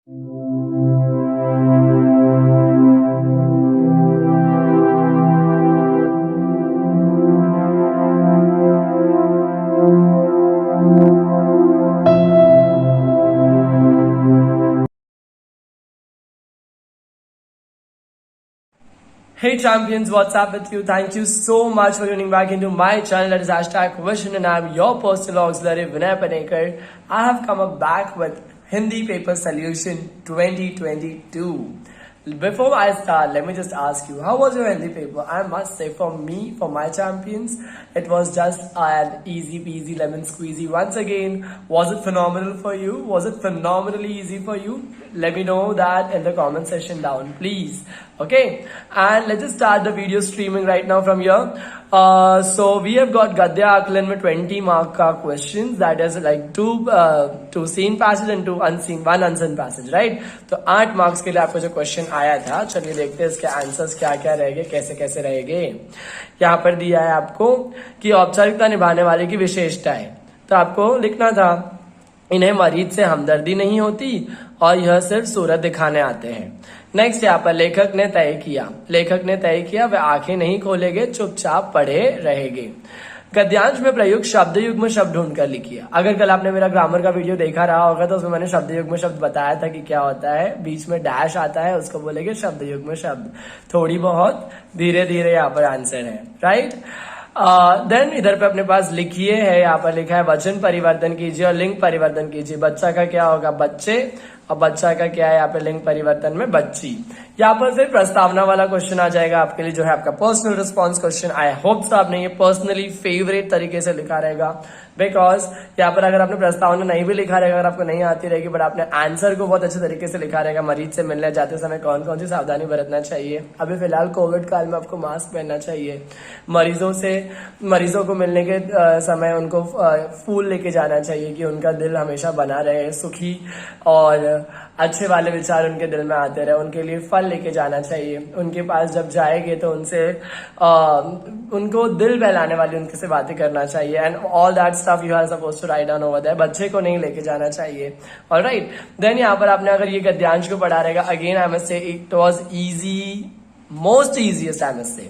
Hey champions, what's up with you? Thank you so much for tuning back into my channel. That is hashtag Vision and I'm your personal auxiliary Vinay Panekar. I have come up back with Hindi Paper Solution 2022. Before I start, let me just ask you, how was your Hindi paper? I must say, for me, for my champions, it was just an easy peasy lemon squeezy. Once again, was it phenomenal for you? Was it phenomenally easy for you? Let me know that in the comment section down, please. Okay, and let's just start the video streaming right now from here. So we have got Gadya Akalan में 20 mark का questions, that is like two seen passage and one unseen passage, right? तो 8 marks के लिए आपको जो question आया था, चलिए देखते हैं इसके आंसर्स क्या क्या रहेंगे, कैसे कैसे रहेंगे. यहाँ पर दिया है आपको कि औपचारिकता निभाने वाले की विशेषताएं. तो आपको लिखना था, इन्हें मरीज से हमदर्दी नहीं होती और यह सिर्फ सूरत दिखाने आते हैं. नेक्स्ट यहाँ पर लेखक ने तय किया वह आंखें नहीं खोलेंगे, चुपचाप पढ़े रहेंगे. गद्यांश में प्रयुक्त शब्द युग्म शब्द ढूंढकर लिखिए. अगर कल आपने मेरा ग्रामर का वीडियो देखा रहा होगा तो उसमें मैंने शब्द युग्म शब्द बताया था कि क्या होता है. बीच में डैश आता है, उसको बोलेंगे शब्द युग्म शब्द. थोड़ी बहुत धीरे धीरे यहाँ पर आंसर है, राइट. देन इधर पे अपने पास लिखिए है, यहाँ पर लिखा है वचन परिवर्तन कीजिए और लिंग परिवर्तन कीजिए. बच्चा का क्या होगा, बच्चे, और बच्चा का क्या है यहाँ पे लिंग परिवर्तन में बच्ची. यहाँ पर फिर प्रस्तावना वाला क्वेश्चन आ जाएगा आपके लिए, जो है आपका personal response question. I hope so आपने ये पर्सनली फेवरेट तरीके से लिखा रहेगा, बिकॉज यहाँ पर अगर आपने प्रस्तावना नहीं भी लिखा रहेगा, अगर आपको नहीं आती रहेगी, बट आपने आंसर को बहुत अच्छे तरीके से लिखा रहेगा. मरीज से मिलने जाते समय कौन कौन सी सावधानी बरतना चाहिए, अभी फिलहाल कोविड काल में आपको मास्क पहनना चाहिए. मरीजों को मिलने के समय उनको फूल लेके जाना चाहिए कि उनका दिल हमेशा बना रहे, सुखी और अच्छे वाले विचार उनके दिल में आते रहे. उनके लिए फल लेके जाना चाहिए. उनके पास जब जाएंगे तो उनसे उनको दिल बहलाने वाली उनके से बातें करना चाहिए. And all that stuff you are suppose to write down over there. बच्चे को नहीं लेके जाना चाहिए. ऑलराइट, देन यहाँ पर आपने अगर ये गद्यांश को पढ़ा रहेगा, again I must say it was easy, most easiest I must say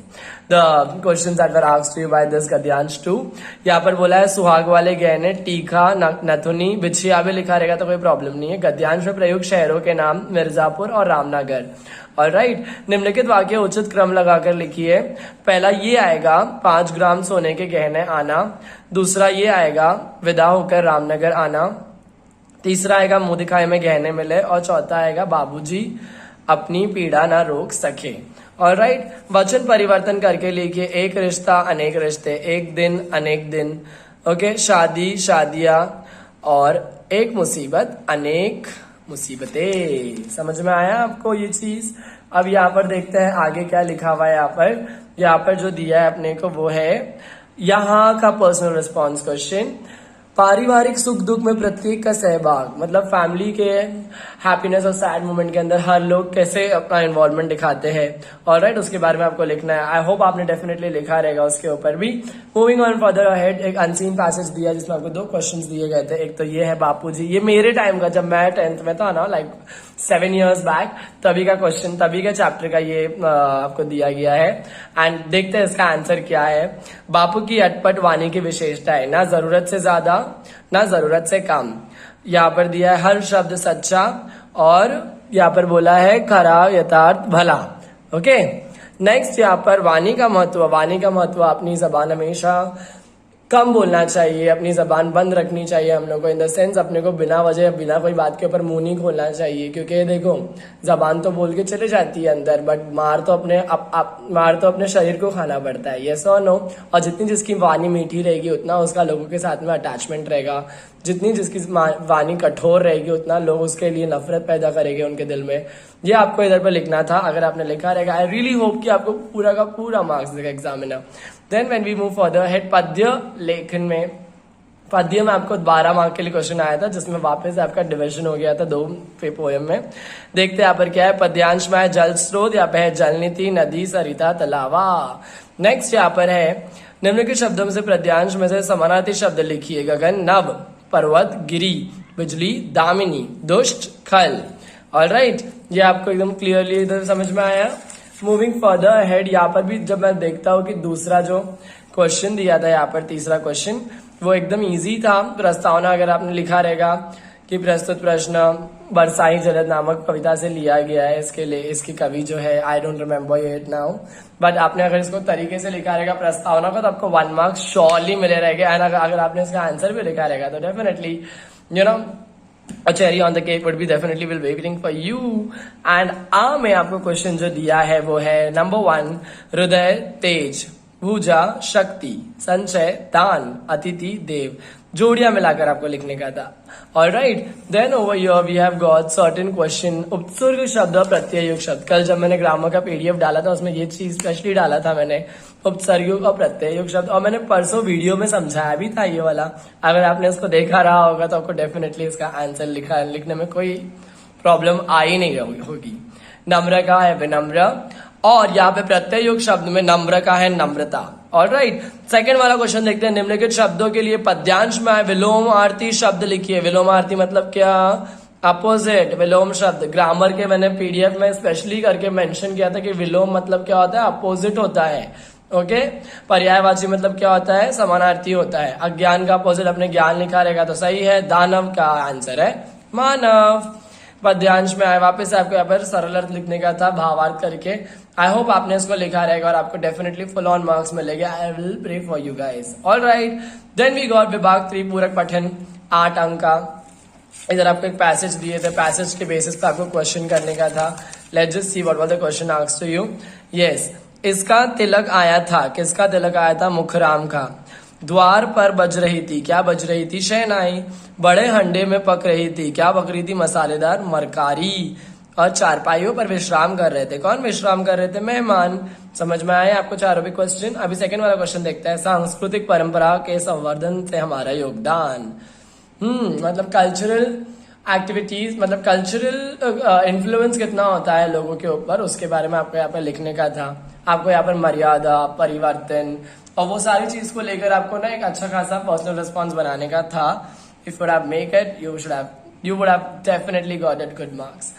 the questions that were asked to you by this Gadyansh 2. यहाँ पर बोला है सुहाग वाले गहने, टीका, नथुनी, बिछिया भी लिखा रहेगा तो कोई प्रॉब्लम नहीं है. गद्यांश में प्रयुक्त शहरों के नाम मिर्जापुर और रामनगर. ऑलराइट, निम्नलिखित वाक्य उचित क्रम लगाकर लिखिए. पहला ये आएगा 5 ग्राम सोने के गहने आना. दूसरा ये आएगा विदा होकर रामनगर आना. तीसरा आएगा मुंह दिखाए में गहने मिले. और चौथा आएगा बाबूजी अपनी पीड़ा ना रोक सके. ऑलराइट, वचन परिवर्तन करके लिखिए. एक रिश्ता अनेक रिश्ते, एक दिन अनेक दिन. ओके, शादी शादियां और एक मुसीबत अनेक मुसीबतें. समझ में आया आपको ये चीज? अब यहाँ पर देखते हैं आगे क्या लिखा हुआ है. यहाँ पर जो दिया है अपने को वो है यहाँ का पर्सनल रिस्पॉन्स क्वेश्चन. पारिवारिक सुख दुख में प्रत्येक का सहभाग, मतलब फैमिली के हैप्पीनेस और सैड मोमेंट के अंदर हर लोग कैसे अपना इन्वॉल्वमेंट दिखाते हैं. ऑलराइट, उसके बारे में आपको लिखना है. आई होप आपने डेफिनेटली लिखा रहेगा उसके ऊपर भी. मूविंग ऑन फर्दर अहेड, एक अनसीन पैसेज दिया जिसमें आपको 2 क्वेश्चंस दिए गए थे. एक तो ये है बापूजी. ये मेरे टाइम का, जब मैं 10th में था ना, लाइक 7 years बैक, तभी का क्वेश्चन, तभी का चैप्टर का ये आपको दिया गया है. एंड देखते हैं इसका आंसर क्या है. बापू की अटपट वाणी की विशेषता है ना जरूरत से ज्यादा ना जरूरत से कम. यहाँ पर दिया है हर शब्द सच्चा, और यहाँ पर बोला है खरा यथार्थ भला. ओके, नेक्स्ट यहाँ पर वाणी का महत्व. अपनी जबान हमेशा कम बोलना चाहिए, अपनी जबान बंद रखनी चाहिए हम लोग को. इन द सेंस अपने को बिना वजह बिना कोई बात के ऊपर मुंह नहीं खोलना चाहिए, क्योंकि देखो जबान तो बोल के चले जाती है अंदर, बट मार तो अपने शरीर को खाना पड़ता है. यस और नो. और जितनी जिसकी वाणी मीठी रहेगी उतना उसका लोगों के साथ में अटैचमेंट रहेगा. जितनी जिसकी वाणी कठोर रहेगी उतना लोग उसके लिए नफरत पैदा करेंगे उनके दिल में. ये आपको इधर पर लिखना था. अगर आपने लिखा रहेगा, आई रियली होप कि आपको पूरा का पूरा मार्क्स देगा examiner. Then when we move further head, पद्य लेखन में, पद्य में आपको 12 मार्क के लिए क्वेश्चन आया था, जिसमें वापस आपका डिवीजन हो गया था 2 पोएम में. देखते हैं यहाँ पर क्या है. पद्यांश में है जल स्रोत, यहाँ पे है जल नीति, नदी, सरिता, तलावा. नेक्स्ट यहाँ पर है निम्नलिखित शब्दों से पद्यांश में से समानार्थी शब्द लिखिए. गगन, नभ, पर्वत, गिरी, बिजली, दामिनी, दुष्ट, खल. ऑलराइट, ये आपको एकदम क्लियरली इधर समझ में आया। मूविंग फर्दर अहेड, यहाँ पर भी जब मैं देखता हूँ कि दूसरा जो क्वेश्चन दिया था यहाँ पर, तीसरा क्वेश्चन, वो एकदम इजी था। प्रस्तावना अगर आपने लिखा रहेगा कि प्रस्तुत प्रश्न बरसाई जलद नामक कविता से लिया गया है, इसके लिए इसकी कवि जो है I don't remember it now, but आपने अगर इसको तरीके से लिखा रहेगा प्रस्तावना को, तो आपको 1 मार्क श्योरली मिले रहेगा। एंड अगर आपने इसका आंसर भी लिखा रहेगा तो definitely you know a cherry on the cake would be definitely will be waiting for you. And में आपको क्वेश्चन जो दिया है वो है नंबर 1, हृदय तेज, भूजा शक्ति, संचय दान, अतिथि देव, जोड़ियां मिलाकर आपको लिखने का था। Alright, then over here we have got certain question. उपसर्ग शब्द और प्रत्यय युक्त शब्द, कल जब मैंने ग्रामर का पीडीएफ डाला था उसमें ये चीज स्पेशली डाला था मैंने, उपसर्ग और प्रत्यय युक्त शब्द, और मैंने परसों वीडियो में समझाया भी था ये वाला। अगर आपने इसको देखा रहा होगा तो आपको डेफिनेटली इसका आंसर लिखने में कोई प्रॉब्लम आ ही नहीं होगी। नम्र का है विनम्र, और यहाँ पे प्रत्यय युक्त शब्द में नम्र का है नम्रता। ऑलराइट, सेकंड वाला क्वेश्चन देखते हैं। निम्नलिखित शब्दों के लिए पद्यांश में विलोम आरती शब्द लिखिए। विलोम आरती मतलब क्या? अपोजिट। विलोम शब्द ग्रामर के मैंने पीडीएफ में स्पेशली करके मेंशन किया था कि विलोम मतलब क्या होता है? अपोजिट होता है। ओके, पर्यायवाची मतलब क्या होता है? समानार्थी होता है। अज्ञान का अपोजिट अपने ज्ञान लिखा रहेगा तो सही है। दानव का आंसर है मानव। पद्यांश में आए, वापस आपको यहाँ पर सरल अर्थ लिखने का था भावार्थ करके। आई होप आपने इसको लिखा रहेगा और आपको डेफिनेटली फुल ऑन मार्क्स मिलेंगे। I will pray for you guys. Alright, then we got विभाग 3 पूरक पठन 8 अंक का। इधर आपको एक पैसेज दिए थे, पैसेज के बेसिस पे आपको क्वेश्चन करने का था। Let's just see what was the question asked to you. Yes, इसका तिलक आया था। किसका तिलक आया था? मुखराम का। द्वार पर बज रही थी, क्या बज रही थी? शहनाई। बड़े हंडे में पक रही थी, क्या पक रही थी? मसालेदार मरकारी। और चारपाइयों पर विश्राम कर रहे थे, कौन विश्राम कर रहे थे? मेहमान। समझ में आए आपको चारों भी क्वेश्चन? अभी सेकंड वाला क्वेश्चन देखते हैं। सांस्कृतिक परंपरा के संवर्धन से हमारा योगदान। मतलब कल्चरल एक्टिविटीज, मतलब कल्चरल इन्फ्लुएंस कितना होता है लोगों के ऊपर, उसके बारे में आपको यहाँ पर लिखने का था। आपको यहाँ पर मर्यादा, परिवर्तन और वो सारी चीज को लेकर आपको ना एक अच्छा खासा पर्सनल रिस्पॉन्स बनाने का था। If you have make it, you would have definitely got it good marks.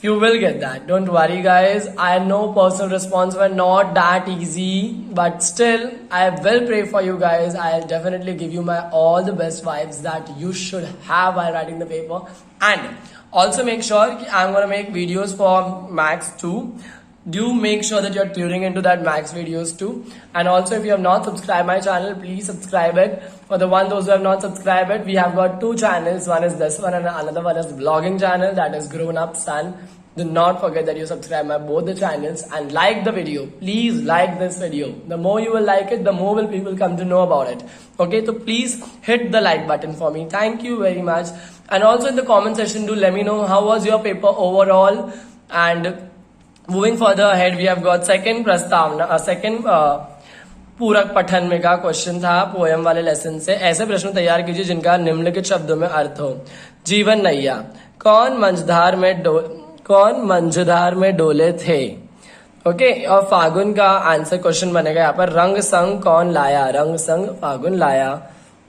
You will get that. Don't worry, guys. I know personal response were not that easy, but still, I will pray for you guys. I'll definitely give you my all the best vibes that you should have while writing the paper. And also make sure that I'm gonna make videos for Max too. Do make sure that you're tuning into that Max videos too. And also, if you have not subscribed my channel, please subscribe it. For those who have not subscribed it, we have got 2 channels. One is this one and another one is the vlogging channel, that is Grown Up Son. Do not forget that you subscribe my both the channels and like the video. Please like this video. The more you will like it, the more will people come to know about it. Okay, so please hit the like button for me. Thank you very much. And also in the comment section, do let me know how was your paper overall. And moving further ahead, we have got second प्रस्तावना, second पूरक पठन में का question था poem वाले lesson से। ऐसे प्रश्न तैयार कीजिए जिनका निम्नलिखित शब्दों में अर्थ हो। जीवन नैया, कौन मंझधार में डोले थे? ओके, और फागुन का आंसर क्वेश्चन बनेगा यहाँ पर। रंग संग कौन लाया? रंग संग फागुन लाया।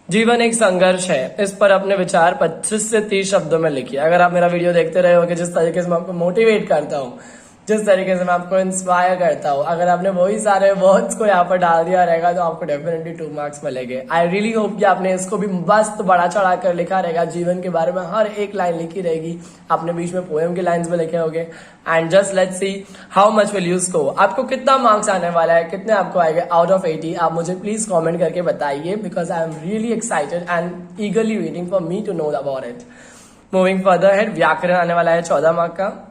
जीवन एक संघर्ष है, इस पर अपने विचार 25 से 30 शब्दों में लिखिए। अगर आप मेरा वीडियो देखते रहे हो कि जिस तरीके से मैं आपको मोटिवेट करता हूँ, जिस तरीके से मैं आपको इंस्पायर करता हूँ, अगर आपने वही सारे वर्ड्स को यहाँ पर डाल दिया रहेगा तो आपको डेफिनेटली 2 मार्क्स मिलेंगे। आई रियली होप कि आपने इसको भी मस्त बड़ा चढ़ा कर लिखा रहेगा। जीवन के बारे में हर एक लाइन लिखी रहेगी, आपने बीच में पोएम की लाइंस में लिखे होंगे। And just let's see how much will you score. आपको कितना मार्क्स आने वाला है, कितने आपको आएंगे आउट ऑफ 80? आप मुझे प्लीज कॉमेंट करके बताइए, because I am really excited and eagerly waiting for me to know about it. Moving further head, व्याकरण आने वाला है 14 मार्क का।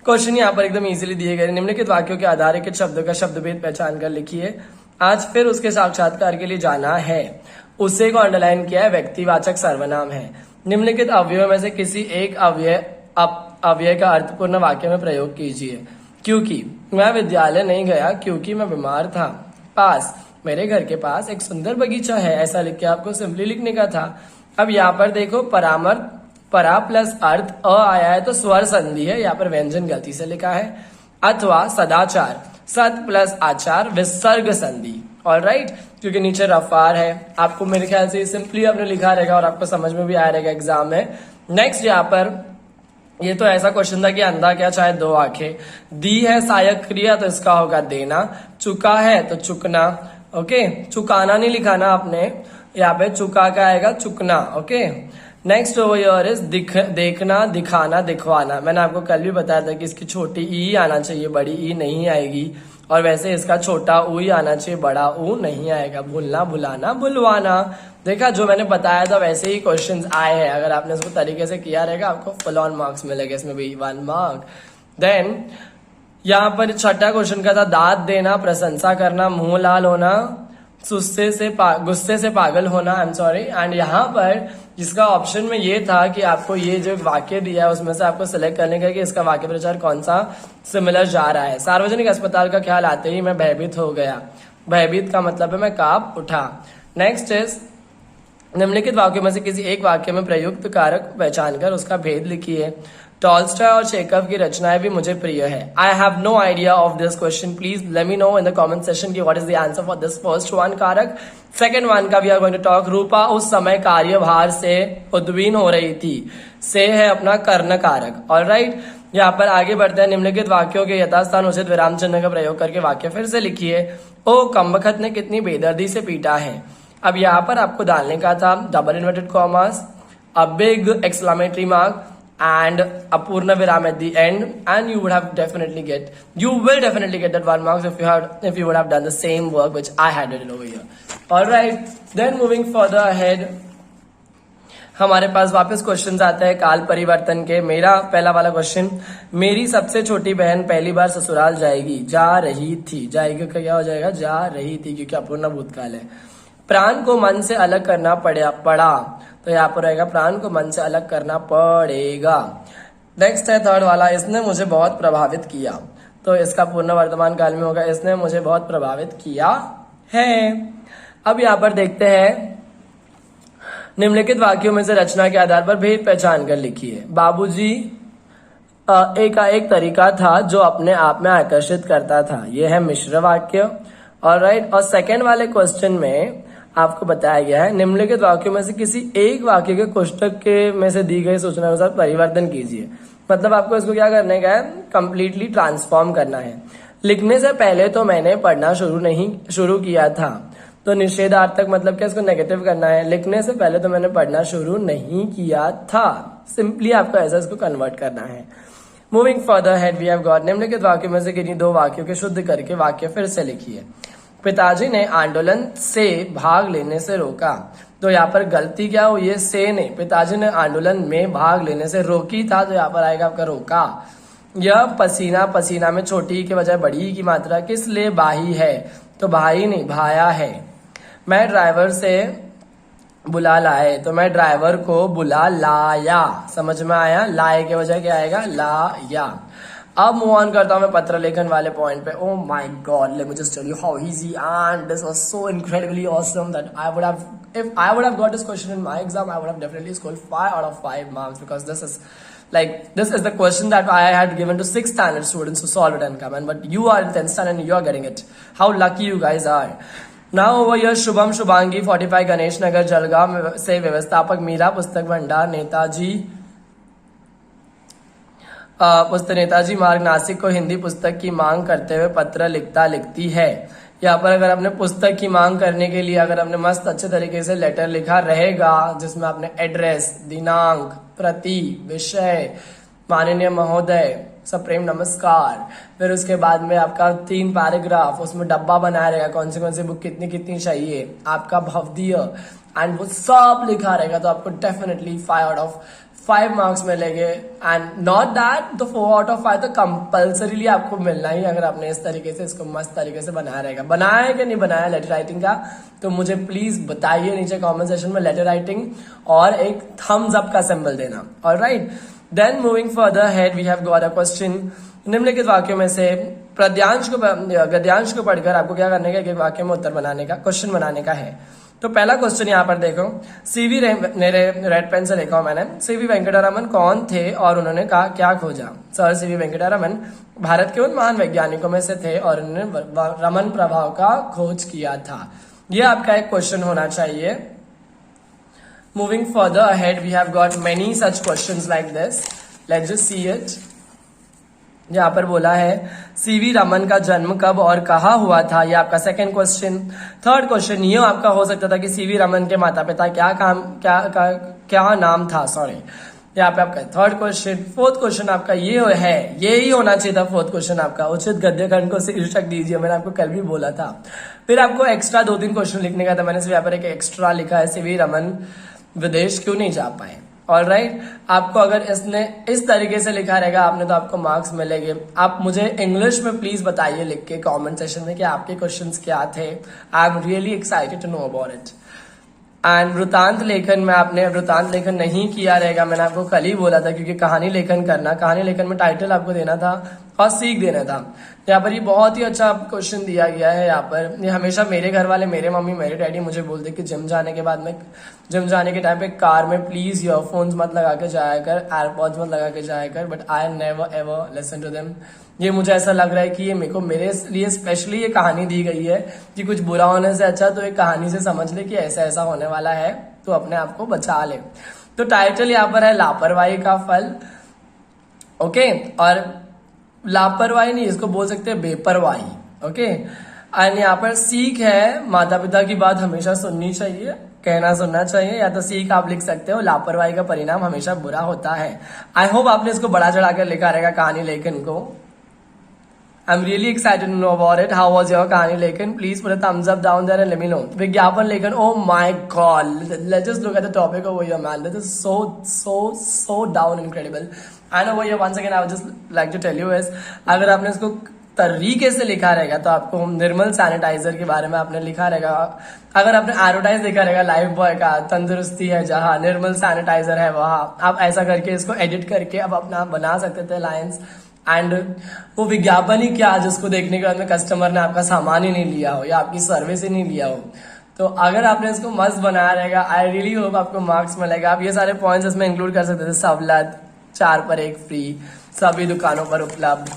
क्वेश्चन यहाँ पर एकदम इजीली दिए गए। निम्नलिखित वाक्यों के आधार के शब्द का शब्दभेद पहचान कर लिखिए। आज फिर उसके साक्षात्कार के लिए जाना है। उसे को अंडरलाइन किया है, व्यक्तिवाचक सर्वनाम है। निम्नलिखित अवयवों में से किसी एक अवयव का अर्थपूर्ण वाक्य में प्रयोग कीजिए। क्योंकि मैं विद्यालय नहीं गया क्योंकि मैं बीमार था। पास, मेरे घर के पास एक सुंदर बगीचा है। ऐसा लिख के आपको सिंपली लिखने का था। अब यहाँ पर देखो, परा प्लस अर्थ अ आया है तो स्वर संधि है, यहाँ पर व्यंजन गलती से लिखा है। अथवा सदाचार, सत प्लस आचार विसर्ग संधि। ऑलराइट, क्योंकि नीचे रफार है। आपको मेरे ख्याल से सिंपली आपने लिखा रहेगा और आपको समझ में भी आया रहेगा एग्जाम में। नेक्स्ट यहाँ पर ये तो ऐसा क्वेश्चन था कि अंधा क्या चाहे दो आंखें। दी है सहायक क्रिया तो इसका होगा देना। चुका है तो चुकना। ओके, चुकाना नहीं लिखा ना आपने, यहाँ पे चुका का आएगा चुकना। Okay, next over here is देखना, दिखाना, दिखवाना। मैंने आपको कल भी बताया था कि इसकी छोटी ई आना चाहिए, बड़ी ई नहीं आएगी। और वैसे इसका छोटा ऊ ही आना चाहिए, बड़ा ऊ नहीं आएगा। भूलना, भुलाना, बुलवाना। देखा, जो मैंने बताया था वैसे ही क्वेश्चंस आए हैं। अगर आपने इसको तरीके से किया रहेगा आपको फुल ऑन मार्क्स मिलेगा, इसमें भी 1 मार्क। देन यहाँ पर छठा क्वेश्चन का था दाद देना, प्रशंसा करना, मुंह लाल होना, गुस्से से पागल होना। I am sorry. एंड यहाँ पर जिसका ऑप्शन में ये था कि आपको ये जो वाक्य दिया है उसमें से आपको सिलेक्ट करने का कि इसका वाक्य प्रचार कौन सा सिमिलर जा रहा है। सार्वजनिक अस्पताल का ख्याल आते ही मैं भयभीत हो गया। भयभीत का मतलब है मैं कांप उठा। नेक्स्ट इज निम्नलिखित वाक्यों में से किसी एक वाक्य में प्रयुक्त कारक को पहचान कर उसका भेद लिखिए। टॉल्स्टॉय और चेकव की रचनाएं भी मुझे प्रिय है। I have no idea of this question, please let me know in the comment section की what is the answer for this first one कारक। सेकंड वन का we are going to talk. Rupa उस समय कार्यभार से उद्वीन हो रही थी। से है अपना कर्ण कारक। ऑलराइट, यहाँ पर आगे बढ़ते हैं। निम्नलिखित वाक्यों के यथास्थान उचित विराम चिन्ह का प्रयोग करके वाक्य फिर से लिखिए। ओ कमबख्त ने कितनी बेदर्दी से पीटा है। अब यहाँ पर आपको डालने का था double inverted commas, a big exclamatory mark and a purna viram at the end, and you will definitely get that 1 marks if you would have done the same work which I had written over here. All right, then moving further ahead, हमारे पास वापस questions आते हैं काल परिवर्तन के। मेरा पहला वाला क्वेश्चन, मेरी सबसे छोटी बहन पहली बार ससुराल जाएगी। जा रही थी, जाएगी का क्या हो जाएगा, जा रही थी, क्योंकि अपूर्ण भूतकाल है। प्राण को मन से अलग करना पड़ा, तो यहाँ पर रहेगा प्राण को मन से अलग करना पड़ेगा। नेक्स्ट है थर्ड वाला, इसने मुझे बहुत प्रभावित किया, तो इसका पूर्ण वर्तमान काल में होगा इसने मुझे बहुत प्रभावित किया है। अब यहाँ पर देखते हैं निम्नलिखित वाक्यों में से रचना के आधार पर भेद पहचान कर लिखिए। बाबूजी एक तरीका था जो अपने आप में आकर्षित करता था। यह है मिश्र वाक्य। ऑलराइट, और सेकेंड वाले क्वेश्चन में आपको बताया गया है निम्नलिखित वाक्यों में से किसी एक वाक्य के कोष्टक के में से दी गई सूचना अनुसार परिवर्तन कीजिए। मतलब आपको इसको क्या करने का है, कंप्लीटली ट्रांसफॉर्म करना है। लिखने से पहले तो मैंने पढ़ना शुरू किया था, तो निषेधार्थक मतलब क्या, इसको नेगेटिव करना है। लिखने से पहले तो मैंने पढ़ना शुरू नहीं किया था, सिंपली आपको ऐसा इसको कन्वर्ट करना है। Moving further head we have got निम्नलिखित वाक्यों में से किन्हीं दो वाक्यों के शुद्ध करके वाक्य फिर से लिखिए। पिताजी ने आंदोलन से भाग लेने से रोका, तो यहाँ पर गलती क्या हुई है, से ने पिताजी ने आंदोलन में भाग लेने से रोकी था, तो यहाँ पर आएगा आपका रोका। यह पसीना में छोटी के बजाय बड़ी की मात्रा किस लिए बाही है, तो भाई नहीं भाया है। मैं ड्राइवर से बुला लाए, तो मैं ड्राइवर को बुला लाया। समझ में आया, लाए के बजाय क्या आएगा, लाया। अब मूव ऑन करता हूं मैं पत्र लेखन वाले पॉइंट पे। Oh my God, let me just tell you how easy and this was so incredibly awesome that if I would have got this question in my exam, I would have definitely scored 5 out of 5 marks, because this is the question that I had given to 6th standard students to solve it and come in, but you are in 10th standard and you are getting it. How lucky you guys are. Now over here Shubham Shubhangi 45 Ganesh Nagar Jalgaon से व्यवस्थापक मीरा पुस्तक भंडार नेताजी मार्ग नासिक को हिंदी पुस्तक की मांग करते हुए पत्र लिखती है। यहाँ पर अगर आपने पुस्तक की मांग करने के लिए अगर आपने मस्त अच्छे तरीके से लेटर लिखा रहेगा, जिसमें आपने एड्रेस, दिनांक, प्रति, विषय, माननीय महोदय, सप्रेम नमस्कार, फिर उसके बाद में आपका 3 पैराग्राफ, उसमें डब्बा बनाया रहेगा कौन सी बुक कितनी चाहिए, आपका भवदीय, एंड वो सब लिखा रहेगा, तो आपको डेफिनेटली 5 out of 5 मार्क्स मिलेंगे। एंड नॉट दैट, तो 4 out of 5 तो कंपल्सरीली आपको मिलना ही, अगर आपने इस तरीके से इसको मस्त तरीके से बनाया रहेगा। बनाया है कि नहीं बनाया लेटर राइटिंग का, तो मुझे प्लीज बताइए नीचे कमेंट सेक्शन में लेटर राइटिंग, और एक थम्स अप का सिंबल देना। Alright, then moving further head we have got a question. निम्नलिखित वाक्यों में से गद्यांश को पढ़कर आपको क्या करने का, एक वाक्य में उत्तर बनाने का, क्वेश्चन बनाने का है। तो पहला क्वेश्चन यहाँ पर देखो, मेरे रेड पेन से लिखा हूं मैंने, सीवी वेंकटरमन कौन थे और उन्होंने क्या खोजा। सर सीवी वेंकटरमन भारत के उन महान वैज्ञानिकों में से थे और उन्होंने रमन प्रभाव का खोज किया था। ये आपका एक क्वेश्चन होना चाहिए। Moving further ahead we have got many such questions like this. Let's just see it. यहाँ पर बोला है सीवी रमन का जन्म कब और कहाँ हुआ था, ये आपका सेकंड क्वेश्चन। थर्ड क्वेश्चन ये आपका हो सकता था कि सीवी रमन के माता पिता क्या नाम था, सॉरी, यहाँ पे आपका थर्ड क्वेश्चन। फोर्थ क्वेश्चन आपका ये है, ये ही होना चाहिए था फोर्थ क्वेश्चन आपका, उचित गद्य खंड को शीर्षक दीजिए, मैंने आपको कल भी बोला था। फिर आपको एक्स्ट्रा 2-3 क्वेश्चन लिखने का था, मैंने सिर्फ यहाँ पर एक एक्स्ट्रा लिखा है, सीवी रमन विदेश क्यों नहीं जा पाए। ऑलराइट, आपको अगर इसने इस तरीके से लिखा रहेगा आपने तो आपको मार्क्स मिलेंगे। आप मुझे इंग्लिश में प्लीज बताइए लिख के कमेंट सेक्शन में कि आपके क्वेश्चंस क्या थे। I am really excited to know about it. And वृतांत लेखन में आपने वृतांत लेखन नहीं किया रहेगा, मैंने आपको कल ही बोला था, क्योंकि कहानी लेखन करना, कहानी लेखन में टाइटल आपको देना था और सीख देना था। यहाँ पर ये बहुत ही अच्छा क्वेश्चन दिया गया है। यहाँ पर ये हमेशा मेरे घर वाले, मेरे मम्मी मेरे डैडी मुझे बोलते कि जिम जाने के बाद में, जिम जाने के टाइम पे कार में प्लीज ईयरफोन्स मत लगा के जाया कर, एयरपॉड्स मत लगा के जाया कर, but I never ever listen to them. ये मुझे ऐसा लग रहा है कि ये मेरे को, मेरे लिए स्पेशली ये कहानी दी गई है कि कुछ बुरा होने से अच्छा तो एक कहानी से समझ ले कि ऐसा ऐसा होने वाला है, तो अपने आप को बचा ले। तो टाइटल यहाँ पर है लापरवाही का फल। ओके, और लापरवाही नहीं, इसको बोल सकते हैं बेपरवाही। ओके, एंड यहाँ पर सीख है, माता पिता की बात हमेशा सुननी चाहिए, कहना सुनना चाहिए, या तो सीख आप लिख सकते हो लापरवाही का परिणाम हमेशा बुरा होता है। आई होप आपने इसको बड़ा चढ़ाकर लिखा रहेगा कहानी लेखन को। I am really excited to know about it. How was your कहानी लेखन? Please put a thumbs up down there and let me know. विज्ञापन लेखन, oh my God, let's just look at the topic over here man, this is so down incredible. And over here once again I would just like to tell you is, अगर आपने इसको तरीके से लिखा रहेगा तो आपको निर्मल सैनिटाइजर के बारे में आपने लिखा रहेगा। अगर आपने एडवर्टाइज लिखा रहेगा लाइफ बॉय का, तंदुरुस्ती है जहां, निर्मल सैनिटाइजर है वहां, आप ऐसा करके इसको एडिट करके अब अपना बना सकते थे लाइन्स। एंड वो विज्ञापन ही क्या जिसको देखने के बाद में कस्टमर ने आपका सामान ही नहीं लिया हो या आपकी सर्विस ही नहीं लिया हो। तो अगर आपने इसको मस्त बनाया रहेगा, आई रियली होप आपको मार्क्स मिलेगा। आप ये सारे पॉइंट्स इसमें इंक्लूड कर सकते थे, सहूलत, 4 पर 1 फ्री, सभी दुकानों पर उपलब्ध,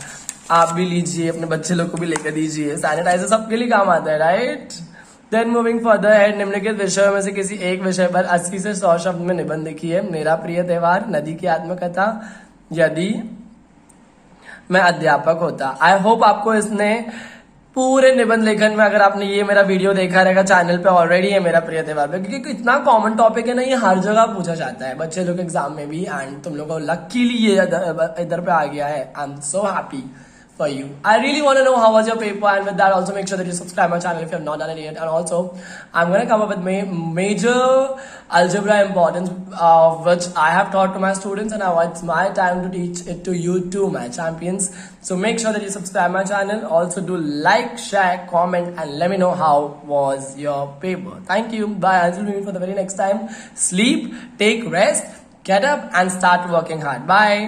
आप भी लीजिए, अपने बच्चे लोग को भी लेकर दीजिए, सैनिटाइजर सबके लिए काम आता है, right. Then moving further head, निम्नलिखित विषयों में से किसी एक विषय पर 80 से 100 शब्द में निबंध लिखिए। मेरा प्रिय त्योहार, नदी की आत्मकथा, यदि मैं अध्यापक होता। आई होप आपको इसने पूरे निबंध लेखन में, अगर आपने ये मेरा वीडियो देखा रहेगा चैनल पे ऑलरेडी है मेरा प्रिय त्योहार पे, क्योंकि इतना कॉमन टॉपिक है ना, ये हर जगह पूछा जाता है बच्चे लोग एग्जाम में भी, एंड तुम लोगों को लकीली ये इधर पे आ गया है। I am so happy for you. I really want to know how was your paper, and with that also make sure that you subscribe my channel if you have not done it yet. And also I'm going to come up with major algebra importance which I have taught to my students, and now it's my time to teach it to you too, my champions. So make sure that you subscribe my channel. Also do like, share, comment, and let me know how was your paper. Thank you. Bye. Until we meet for the very next time. Sleep, take rest, get up and start working hard. Bye.